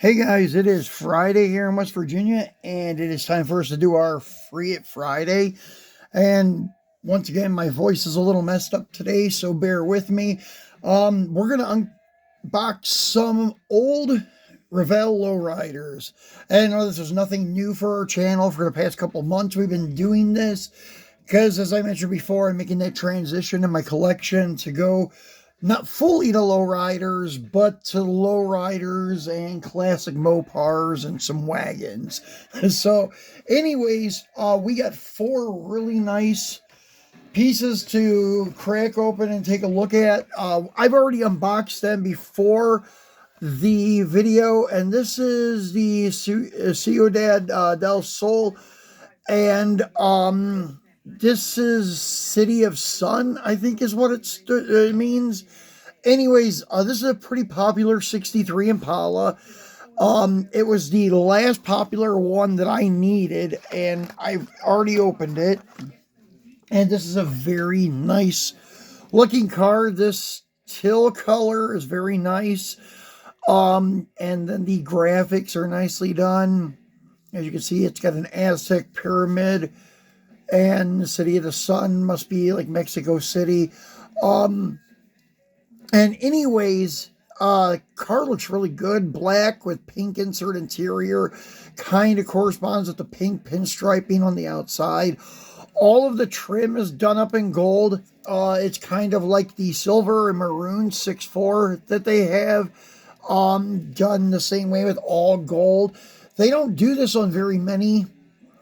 Hey guys, it is Friday here in West Virginia, and it is time for us to do our Free It Friday. And once again, my voice is a little messed up today, so bear with me. We're gonna unbox some old Revell Lowriders. And I know this is nothing new for our channel. For the past couple months, we've been doing this because, as I mentioned before, I'm making that transition in my collection to go not fully to lowriders, but to lowriders and classic Mopars and some wagons. So, anyways, we got four really nice pieces to crack open and take a look at. I've already unboxed them before the video, and this is the Ciudad del Sol, and this is City of Sun, I think is what it means. Anyways, this is a pretty popular 63 Impala. It was the last popular one that I needed, and I've already opened it. And this is a very nice looking car. This teal color is very nice. And then the graphics are nicely done. As you can see, it's got an Aztec pyramid, and the City of the Sun must be like Mexico City. And anyways, car looks really good. Black with pink insert interior. Kind of corresponds with the pink pinstriping on the outside. All of the trim is done up in gold. It's kind of like the silver and maroon 6.4 that they have. Done the same way with all gold. They don't do this on very many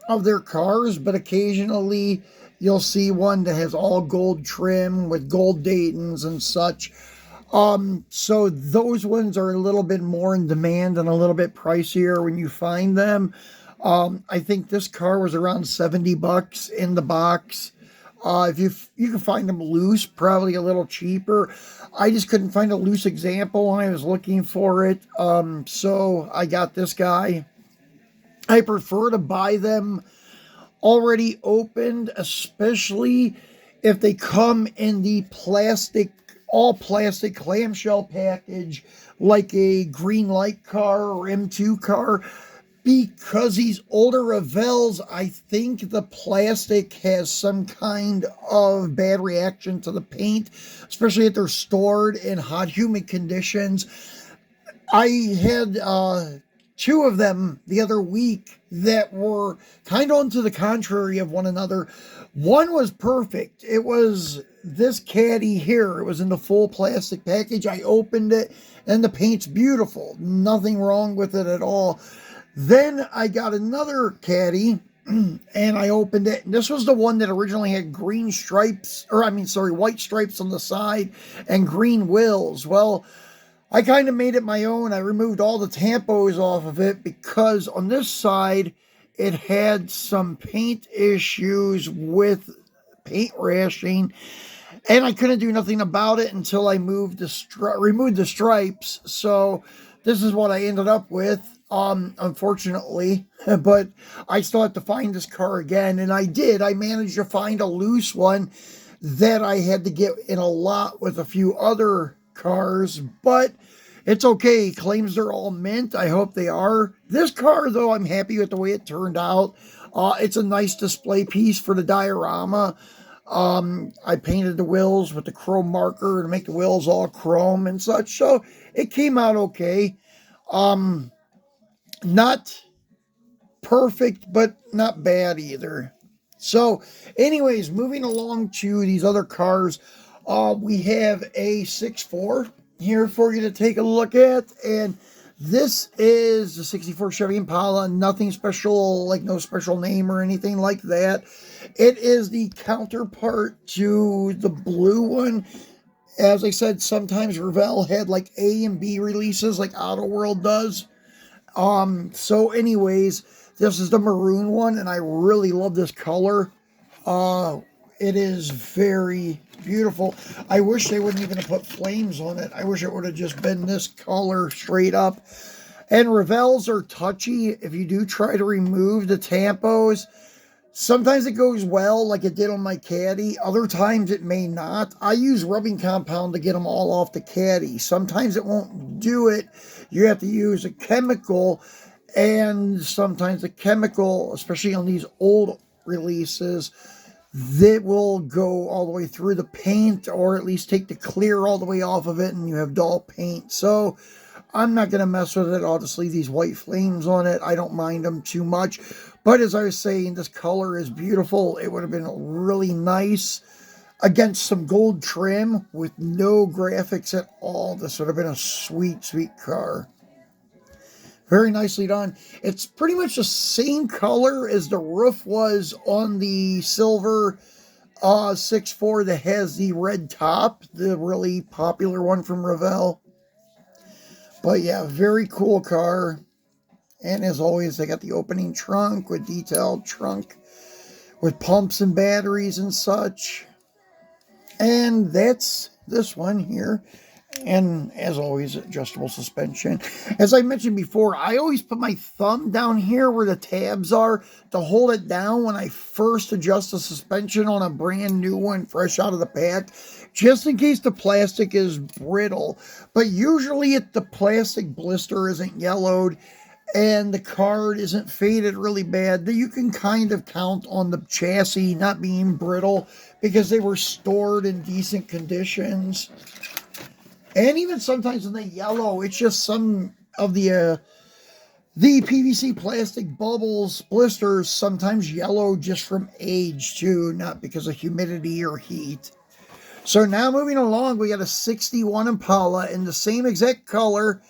of their cars, but occasionally you'll see one that has all gold trim with gold Daytons and such. So those ones are a little bit more in demand and a little bit pricier when you find them. I think this car was around $70 in the box. If you can find them loose, probably a little cheaper. I just couldn't find a loose example when I was looking for it. So I got this guy. I prefer to buy them already opened, especially if they come in the all plastic clamshell package, like a green light car or M2 car. Because these older Revells, I think the plastic has some kind of bad reaction to the paint, especially if they're stored in hot, humid conditions. I had two of them the other week that were kind of onto the contrary of one another. One was perfect. It was this caddy here. It was in the full plastic package. I opened it, and the paint's beautiful. Nothing wrong with it at all. Then I got another caddy, and I opened it, and this was the one that originally had white stripes on the side and green wheels. Well, I kind of made it my own. I removed all the tampos off of it because on this side, it had some paint issues with paint rashing, and I couldn't do nothing about it until I removed the stripes. So this is what I ended up with, unfortunately, but I still have to find this car again, and I did. I managed to find a loose one that I had to get in a lot with a few other cars, but it's okay. Claims they're all mint. I hope they are. This car, though, I'm happy with the way it turned out. It's a nice display piece for the diorama. I painted the wheels with the chrome marker to make the wheels all chrome and such, so it came out okay. Not perfect, but not bad either. So, anyways, moving along to these other cars, we have a 6.4 here for you to take a look at, and this is the 64 Chevy Impala. Nothing special, like no special name or anything like that. It is the counterpart to the blue one. As I said, sometimes Revell had like A and B releases like Auto World does. So anyways, this is the maroon one, and I really love this color. It is very beautiful. I wish they wouldn't even have put flames on it. I wish it would have just been this color straight up. And Revells are touchy. If you do try to remove the tampos, Sometimes it goes well, like it did on my caddy. Other times it may not. I use rubbing compound to get them all off the caddy. Sometimes it won't do it. You have to use a chemical, and sometimes the chemical, especially on these old releases, that will go all the way through the paint, or at least take the clear all the way off of it, and you have dull paint. So I'm not going to mess with it. I'll just leave these white flames on it. I don't mind them too much. But as I was saying, this color is beautiful. It would have been really nice against some gold trim with no graphics at all. This would have been a sweet, sweet car. Very nicely done. It's pretty much the same color as the roof was on the silver 6.4 that has the red top, the really popular one from Revell. But yeah, very cool car. And as always, they got the opening trunk with detailed trunk with pumps and batteries and such. And that's this one here. And as always, adjustable suspension. As I mentioned before, I always put my thumb down here where the tabs are to hold it down when I first adjust the suspension on a brand new one fresh out of the pack, just in case the plastic is brittle. But usually if the plastic blister isn't yellowed and the card isn't faded really bad, that you can kind of count on the chassis not being brittle because they were stored in decent conditions. And even sometimes when they yellow, it's just some of the PVC plastic bubbles, blisters, sometimes yellow just from age too, not because of humidity or heat. So now moving along, we got a 61 Impala in the same exact color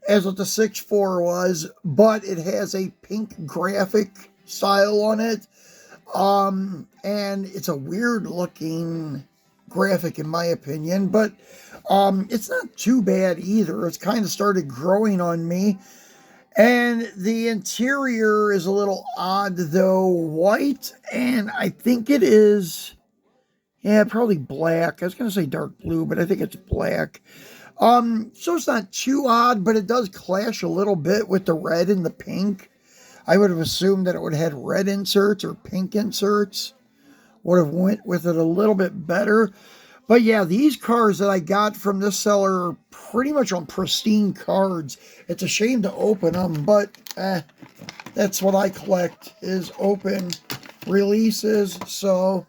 as what the 6.4 was, but it has a pink graphic style on it. And it's a weird looking graphic in my opinion, but it's not too bad either. It's kind of started growing on me. And the interior is a little odd though, white, and I think it is, yeah, probably black. I was going to say dark blue, but I think it's black. So it's not too odd, but it does clash a little bit with the red and the pink. I would have assumed that it would have had red inserts or pink inserts. Would have went with it a little bit better. But yeah, these cars that I got from this seller are pretty much on pristine cards. It's a shame to open them, but that's what I collect, is open releases. So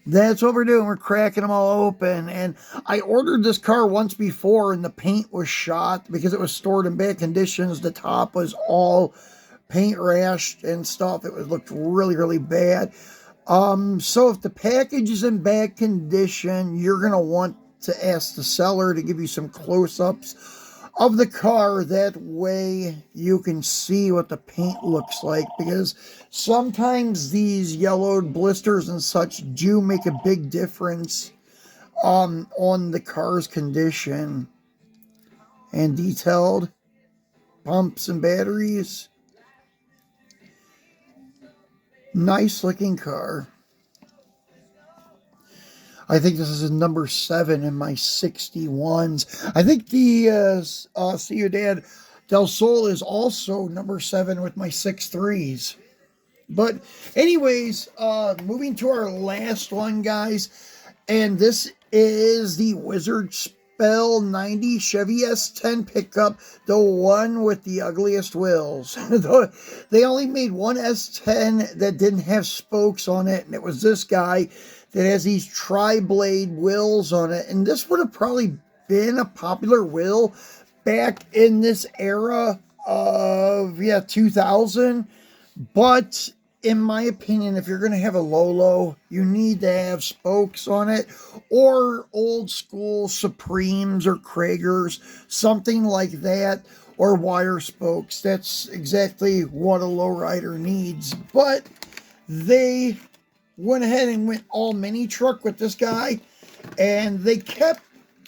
that's what we're doing. We're cracking them all open. And I ordered this car once before and the paint was shot because it was stored in bad conditions. The top was all paint rashed and stuff. It looked really, really bad. So if the package is in bad condition, you're going to want to ask the seller to give you some close-ups of the car. That way you can see what the paint looks like, because sometimes these yellowed blisters and such do make a big difference on the car's condition. And detailed pumps and batteries. Nice looking car. I think this is a number 7 in my 61s. I think the Ciudad del Sol is also number 7 with my 6.3s. But anyways, moving to our last one, guys. And this is the Wizard Spell 90 Chevy S10 pickup, the one with the ugliest wheels. They only made one S10 that didn't have spokes on it, and it was this guy that has these tri-blade wheels on it. And this would have probably been a popular wheel back in this era of 2000. But in my opinion, if you're going to have a Lolo, you need to have spokes on it, or old school Supremes or Kragers, something like that, or wire spokes. That's exactly what a lowrider needs. But they went ahead and went all mini truck with this guy, and they kept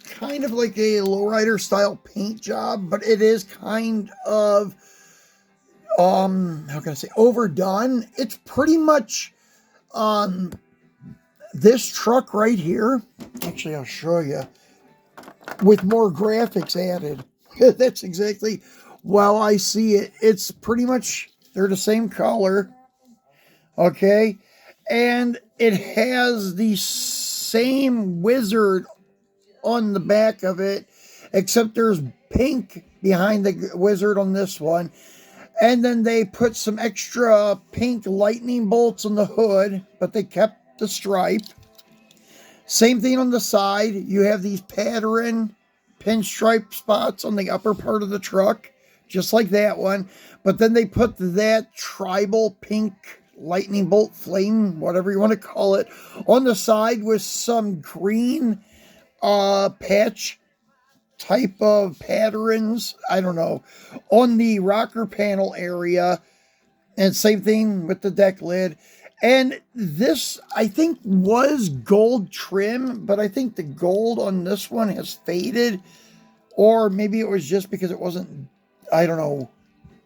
kind of like a lowrider style paint job, but it is kind of how can I say, overdone. It's pretty much this truck right here. Actually, I'll show you with more graphics added. That's exactly, well, I see it. It's pretty much, they're the same color. Okay, and it has the same wizard on the back of it, except there's pink behind the wizard on this one. And then they put some extra pink lightning bolts on the hood, but they kept the stripe. Same thing on the side. You have these pattern pinstripe spots on the upper part of the truck, just like that one. But then they put that tribal pink lightning bolt flame, whatever you want to call it, on the side with some green patch type of patterns, I don't know, on the rocker panel area. And same thing with the deck lid. And this, I think, was gold trim, but I think the gold on this one has faded. Or maybe it was just because it wasn't, I don't know,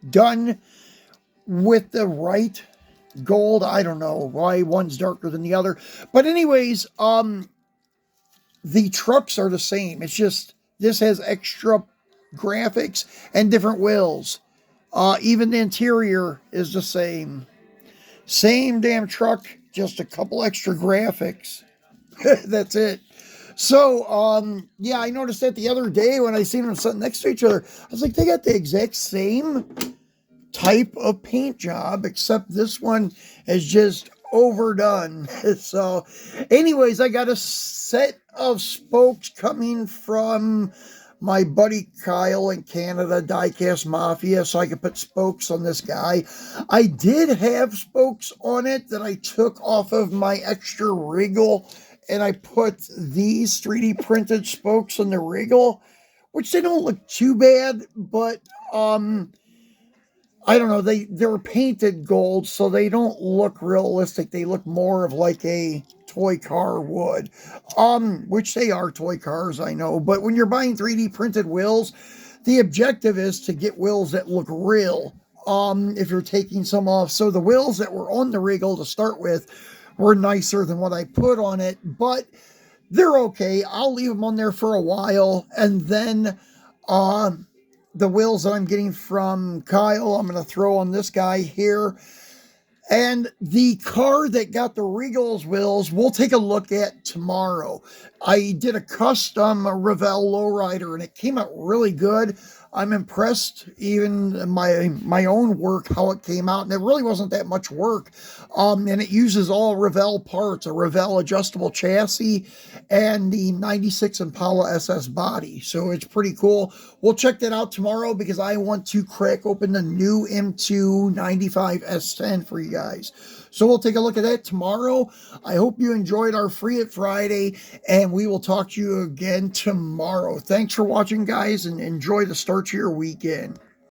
done with the right gold. I don't know why one's darker than the other. But anyways, the trucks are the same. It's just this has extra graphics and different wheels. Even the interior is the same. Same damn truck, just a couple extra graphics. That's it. So, yeah, I noticed that the other day when I seen them sitting next to each other. I was like, they got the exact same type of paint job, except this one is just overdone. So, anyways, I got a set of spokes coming from my buddy Kyle in Canada, Diecast Mafia, so I could put spokes on this guy. I did have spokes on it that I took off of my extra Regal, and I put these 3D printed spokes on the Regal, which they don't look too bad, but I don't know, they were painted gold, so they don't look realistic. They look more of like a toy car would. Which they are toy cars, I know. But when you're buying 3D printed wheels, the objective is to get wheels that look real. If you're taking some off. So the wheels that were on the Regal to start with were nicer than what I put on it, but they're okay. I'll leave them on there for a while, and then the wheels that I'm getting from Kyle, I'm going to throw on this guy here. And the car that got the Regal's wheels, we'll take a look at tomorrow. I did a custom Revell Lowrider, and it came out really good. I'm impressed, even my own work, how it came out, and it really wasn't that much work. And it uses all Revell parts, a Revell adjustable chassis, and the 96 Impala SS body. So it's pretty cool. We'll check that out tomorrow because I want to crack open the new M2 95 S10 for you guys. So we'll take a look at that tomorrow. I hope you enjoyed our Free It Friday, and we will talk to you again tomorrow. Thanks for watching, guys, and enjoy the start to your weekend.